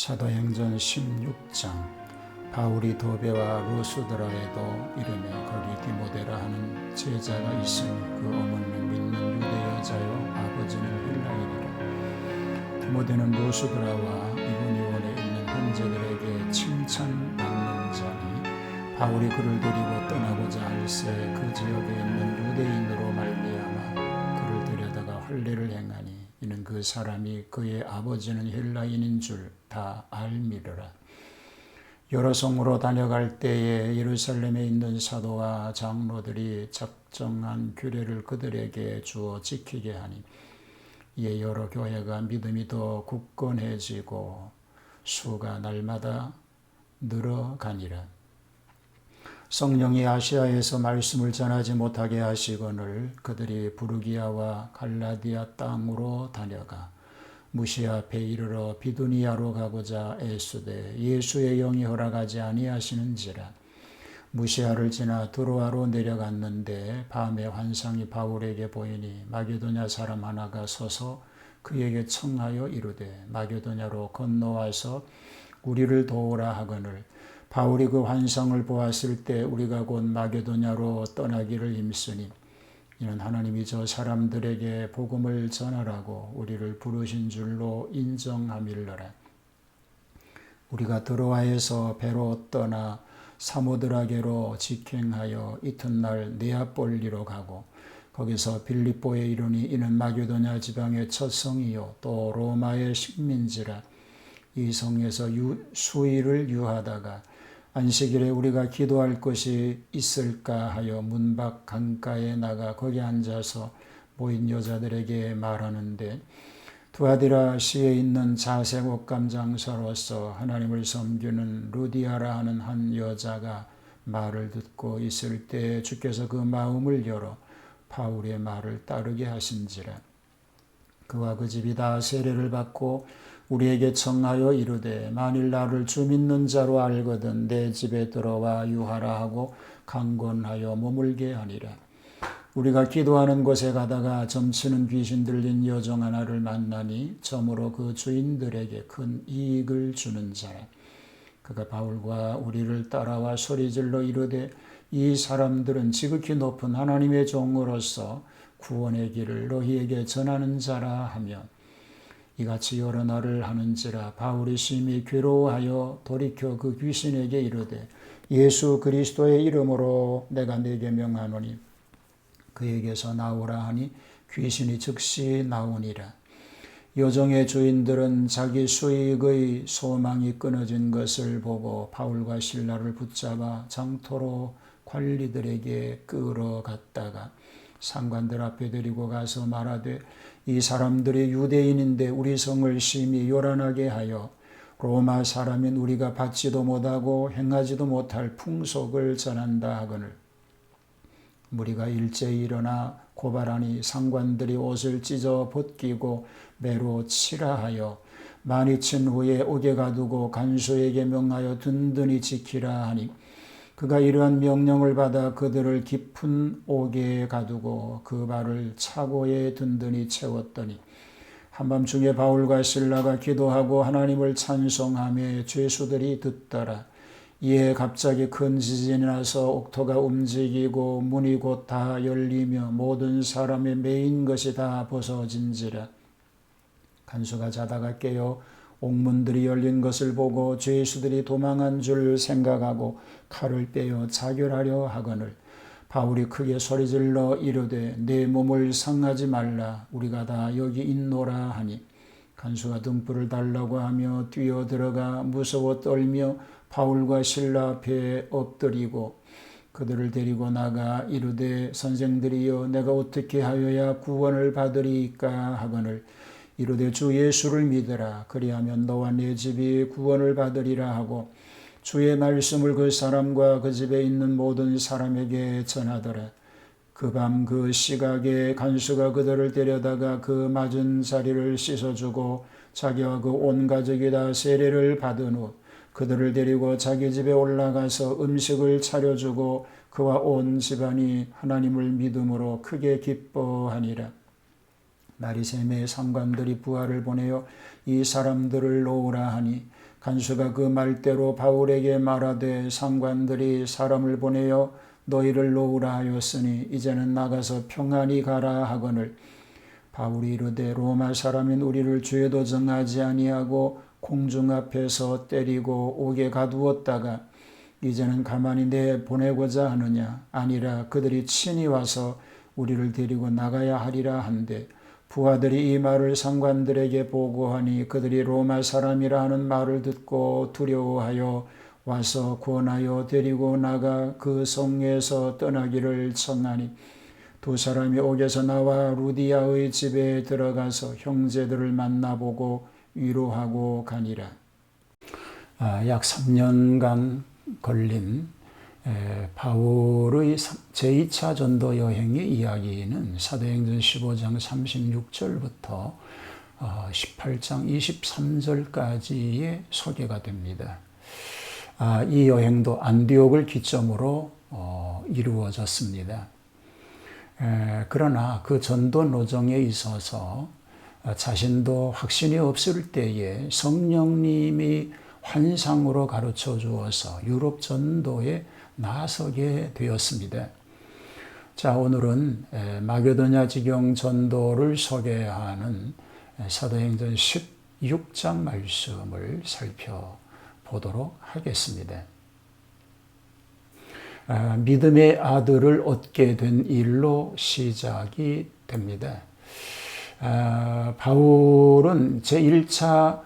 사도행전 16장. 바울이 도베와 루스드라에도 이르매 거기 디모데라 하는 제자가 있으니 그 어머니는 믿는 유대 여자요 아버지는 헬라인이라. 디모데는 루스드라와 이고니온에 있는 형제들에게 칭찬받는 자니 바울이 그를 데리고 떠나고자 할새 그 지역에 있는 유대인으로 말미암아 그를 데려다가 할례를 행하니 이는 그 사람이 그의 아버지는 헬라인인 줄 다 알미르라. 여러 성으로 다녀갈 때에 예루살렘에 있는 사도와 장로들이 작정한 규례를 그들에게 주어 지키게 하니 이에 여러 교회가 믿음이 더 굳건해지고 수가 날마다 늘어가니라. 성령이 아시아에서 말씀을 전하지 못하게 하시거늘 그들이 부르기아와 갈라디아 땅으로 다녀가 무시아 앞에 이르러 비두니아로 가고자 애쓰되 예수의 영이 허락하지 아니하시는지라. 무시아를 지나 드로아로 내려갔는데 밤에 환상이 바울에게 보이니 마게도냐 사람 하나가 서서 그에게 청하여 이르되 마게도냐로 건너와서 우리를 도우라 하거늘 바울이 그 환상을 보았을 때 우리가 곧 마게도냐로 떠나기를 힘쓰니 이는 하나님이 저 사람들에게 복음을 전하라고 우리를 부르신 줄로 인정함일러라. 우리가 드로아에서 배로 떠나 사모드라게로 직행하여 이튿날 네아폴리로 가고 거기서 빌립보에 이르니 이는 마게도냐 지방의 첫 성이요 또 로마의 식민지라. 이 성에서 수일을 유하다가 안식일에 우리가 기도할 곳이 있을까 하여 문 밖 강가에 나가 거기 앉아서 모인 여자들에게 말하는데 두아디라시에 있는 자색 옷감 장사로서 하나님을 섬기는 루디아라 하는 한 여자가 말을 듣고 있을 때 주께서 그 마음을 열어 바울의 말을 따르게 하신지라. 그와 그 집이 다 세례를 받고 우리에게 청하여 이르되 만일 나를 주 믿는 자로 알거든 내 집에 들어와 유하라 하고 강권하여 머물게 하니라. 우리가 기도하는 곳에 가다가 점치는 귀신 들린 여종 하나를 만나니 점으로 그 주인들에게 큰 이익을 주는 자라. 그가 바울과 우리를 따라와 소리질러 이르되 이 사람들은 지극히 높은 하나님의 종으로서 구원의 길을 너희에게 전하는 자라 하며 이같이 여러 날을 하는지라. 바울이 심히 괴로워하여 돌이켜 그 귀신에게 이르되 예수 그리스도의 이름으로 내가 네게 명하노니 그에게서 나오라 하니 귀신이 즉시 나오니라. 여종의 주인들은 자기 수익의 소망이 끊어진 것을 보고 바울과 실라를 붙잡아 장토로 관리들에게 끌어갔다가 상관들 앞에 데리고 가서 말하되 이 사람들이 유대인인데 우리 성을 심히 요란하게 하여 로마 사람인 우리가 받지도 못하고 행하지도 못할 풍속을 전한다 하거늘 무리가 일제히 일어나 고발하니 상관들이 옷을 찢어 벗기고 매로 치라 하여 많이 친 후에 옥에 가두고 간수에게 명하여 든든히 지키라 하니 그가 이러한 명령을 받아 그들을 깊은 옥에 가두고 그 발을 차고에 든든히 채웠더니 한밤중에 바울과 실라가 기도하고 하나님을 찬송하며 죄수들이 듣더라. 이에 갑자기 큰 지진이 나서 옥토가 움직이고 문이 곧 다 열리며 모든 사람의 매인 것이 다 벗어진지라. 간수가 자다가 깨어 옥문들이 열린 것을 보고 죄수들이 도망한 줄 생각하고 칼을 빼어 자결하려 하거늘 바울이 크게 소리질러 이르되 내 몸을 상하지 말라 우리가 다 여기 있노라 하니 간수가 등불을 달라고 하며 뛰어들어가 무서워 떨며 바울과 실라 앞에 엎드리고 그들을 데리고 나가 이르되 선생들이여 내가 어떻게 하여야 구원을 받으리이까 하거늘 이르되 주 예수를 믿으라 그리하면 너와 내 집이 구원을 받으리라 하고 주의 말씀을 그 사람과 그 집에 있는 모든 사람에게 전하더라. 그 밤 그 시각에 간수가 그들을 데려다가 그 맞은 자리를 씻어주고 자기와 그 온 가족이 다 세례를 받은 후 그들을 데리고 자기 집에 올라가서 음식을 차려주고 그와 온 집안이 하나님을 믿음으로 크게 기뻐하니라. 날이 새매 상관들이 부하를 보내어 이 사람들을 놓으라 하니 간수가 그 말대로 바울에게 말하되 상관들이 사람을 보내어 너희를 놓으라 하였으니 이제는 나가서 평안히 가라 하거늘 바울이 이르되 로마 사람인 우리를 죄도 정하지 아니하고 공중 앞에서 때리고 옥에 가두었다가 이제는 가만히 내보내고자 하느냐 아니라 그들이 친히 와서 우리를 데리고 나가야 하리라 한데 부하들이 이 말을 상관들에게 보고하니 그들이 로마 사람이라 하는 말을 듣고 두려워하여 와서 권하여 데리고 나가 그 성에서 떠나기를 청하니 두 사람이 옥에서 나와 루디아의 집에 들어가서 형제들을 만나보고 위로하고 가니라. 약 3년간 걸린 바울의 제2차 전도 여행의 이야기는 사도행전 15장 36절부터 18장 23절까지의 소개가 됩니다. 이 여행도 안디옥을 기점으로 이루어졌습니다. 그러나 그 전도 노정에 있어서 자신도 확신이 없을 때에 성령님이 환상으로 가르쳐 주어서 유럽 전도에 나서게 되었습니다. 자, 오늘은 마게도냐 지경 전도를 소개하는 사도행전 16장 말씀을 살펴보도록 하겠습니다. 믿음의 아들을 얻게 된 일로 시작이 됩니다. 바울은 제1차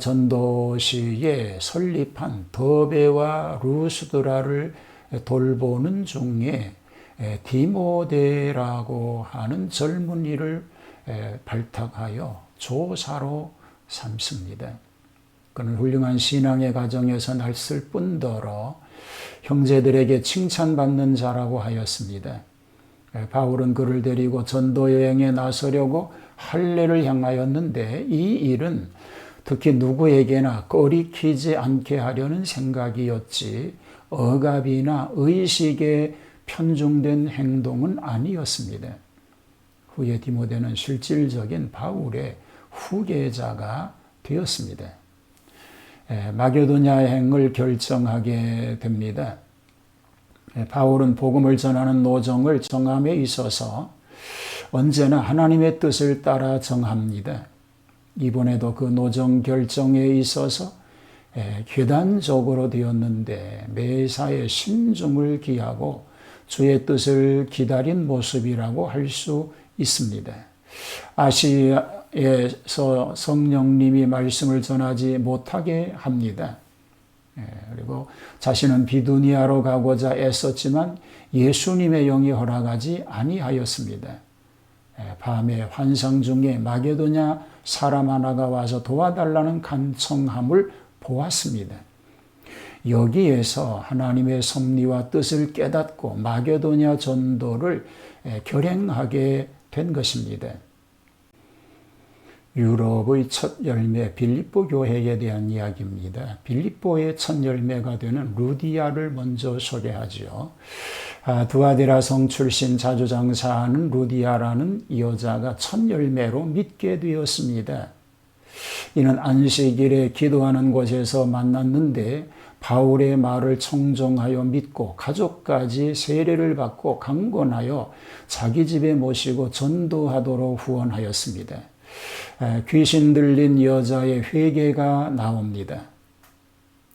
전도 시에 설립한 더베와 루스드라를 돌보는 중에 디모데라고 하는 젊은이를 발탁하여 조사로 삼습니다. 그는 훌륭한 신앙의 가정에서 날쓸 뿐더러 형제들에게 칭찬받는 자라고 하였습니다. 바울은 그를 데리고 전도 여행에 나서려고 할례를 향하였는데 이 일은 특히 누구에게나 꺼리키지 않게 하려는 생각이었지 억압이나 의식에 편중된 행동은 아니었습니다. 후에 디모데는 실질적인 바울의 후계자가 되었습니다. 마게도냐 여행을 결정하게 됩니다. 바울은 복음을 전하는 노정을 정함에 있어서 언제나 하나님의 뜻을 따라 정합니다. 이번에도 그 노정 결정에 있어서 계단적으로 되었는데 매사에 신중을 기하고 주의 뜻을 기다린 모습이라고 할 수 있습니다. 아시아에서 성령님이 말씀을 전하지 못하게 합니다. 그리고 자신은 비두니아로 가고자 애썼지만 예수님의 영이 허락하지 아니하였습니다. 밤에 환상 중에 마게도냐 사람 하나가 와서 도와달라는 간청함을 보았습니다. 여기에서 하나님의 섭리와 뜻을 깨닫고 마게도냐 전도를 결행하게 된 것입니다. 유럽의 첫 열매 빌립보 교회에 대한 이야기입니다. 빌립보의 첫 열매가 되는 루디아를 먼저 소개하죠. 두아디라 성 출신 자주 장사하는 루디아라는 여자가 첫 열매로 믿게 되었습니다. 이는 안식일에 기도하는 곳에서 만났는데 바울의 말을 청종하여 믿고 가족까지 세례를 받고 강권하여 자기 집에 모시고 전도하도록 후원하였습니다. 귀신 들린 여자의 회개가 나옵니다.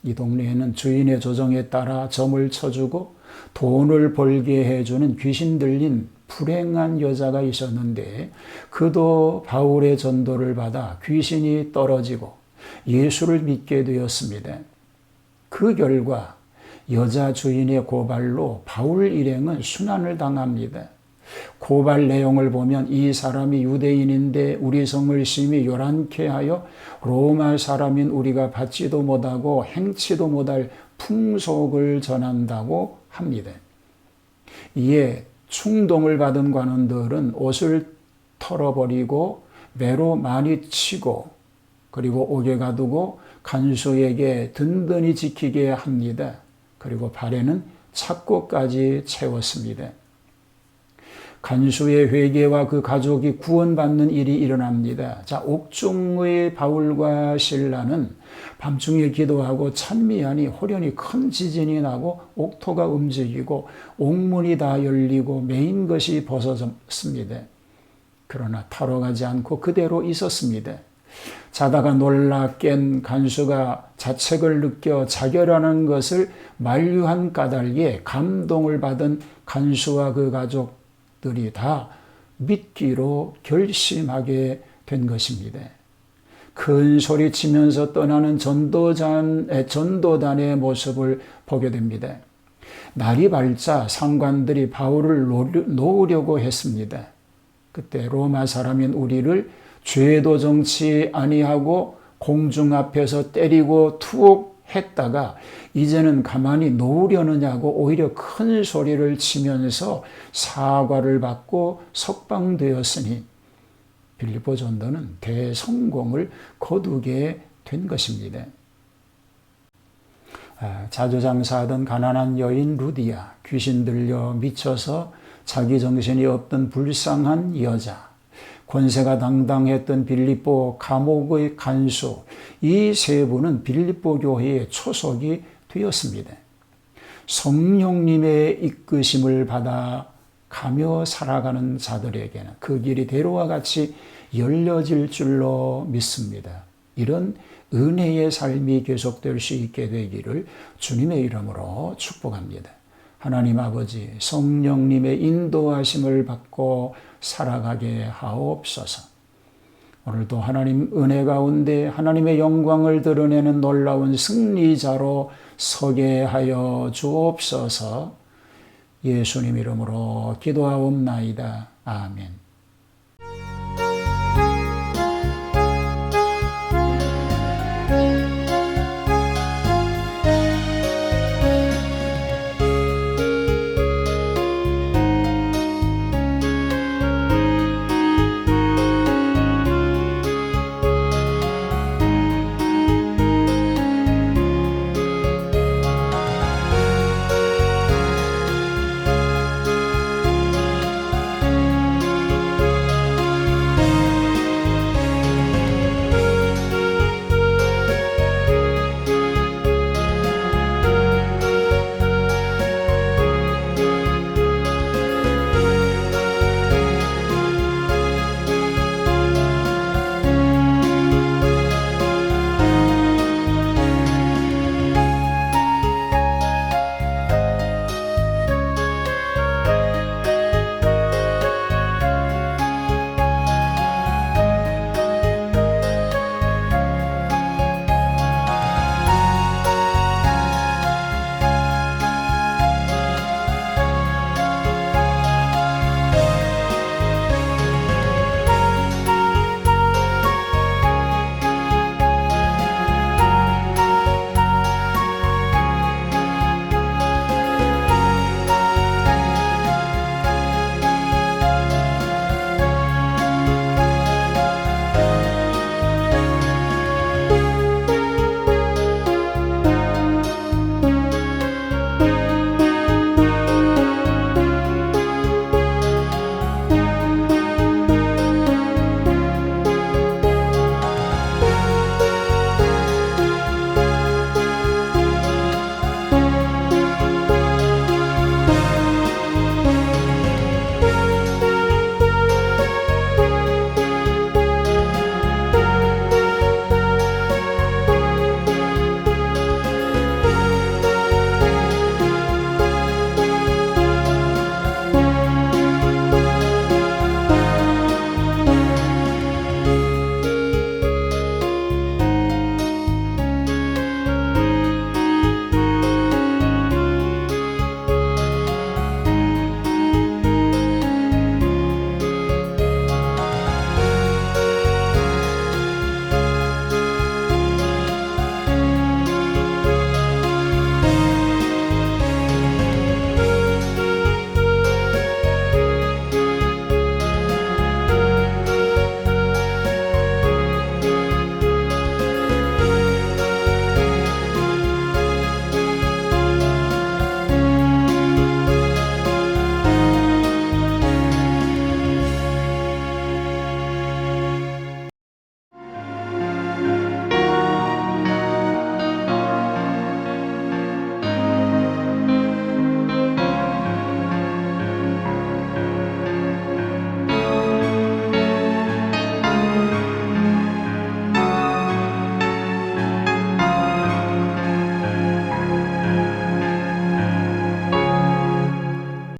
이 동네에는 주인의 조정에 따라 점을 쳐주고 돈을 벌게 해주는 귀신 들린 불행한 여자가 있었는데 그도 바울의 전도를 받아 귀신이 떨어지고 예수를 믿게 되었습니다. 그 결과 여자 주인의 고발로 바울 일행은 순환을 당합니다. 고발 내용을 보면 이 사람이 유대인인데 우리 성을 심히 요란케 하여 로마 사람인 우리가 받지도 못하고 행치도 못할 풍속을 전한다고 합니다. 이에 충동을 받은 관원들은 옷을 털어버리고 매로 많이 치고 그리고 옥에 가두고 간수에게 든든히 지키게 합니다. 그리고 발에는 착고까지 채웠습니다. 간수의 회개와 그 가족이 구원받는 일이 일어납니다. 자, 옥중의 바울과 실라는 밤중에 기도하고 찬미하니 호련히 큰 지진이 나고 옥토가 움직이고 옥문이 다 열리고 메인 것이 벗어졌습니다. 그러나 타러 가지 않고 그대로 있었습니다. 자다가 놀라 깬 간수가 자책을 느껴 자결하는 것을 만류한 까닭에 감동을 받은 간수와 그 가족들이 다 믿기로 결심하게 된 것입니다. 큰 소리 치면서 떠나는 전도단의 모습을 보게 됩니다. 날이 밝자 상관들이 바울을 놓으려고 했습니다. 그때 로마 사람인 우리를 죄도 정치 아니하고 공중 앞에서 때리고 투옥했다가 이제는 가만히 놓으려느냐고 오히려 큰 소리를 치면서 사과를 받고 석방되었으니 빌립보 전도는 대성공을 거두게 된 것입니다. 자주 장사하던 가난한 여인 루디아, 귀신 들려 미쳐서 자기 정신이 없던 불쌍한 여자, 권세가 당당했던 빌립보 감옥의 간수, 이 세 분은 빌립보 교회의 초석이 되었습니다. 성령님의 이끄심을 받아 가며 살아가는 자들에게는 그 길이 대로와 같이 열려질 줄로 믿습니다. 이런 은혜의 삶이 계속될 수 있게 되기를 주님의 이름으로 축복합니다. 하나님 아버지, 성령님의 인도하심을 받고 살아가게 하옵소서. 오늘도 하나님 은혜 가운데 하나님의 영광을 드러내는 놀라운 승리자로 서게 하여 주옵소서. 예수님 이름으로 기도하옵나이다. 아멘.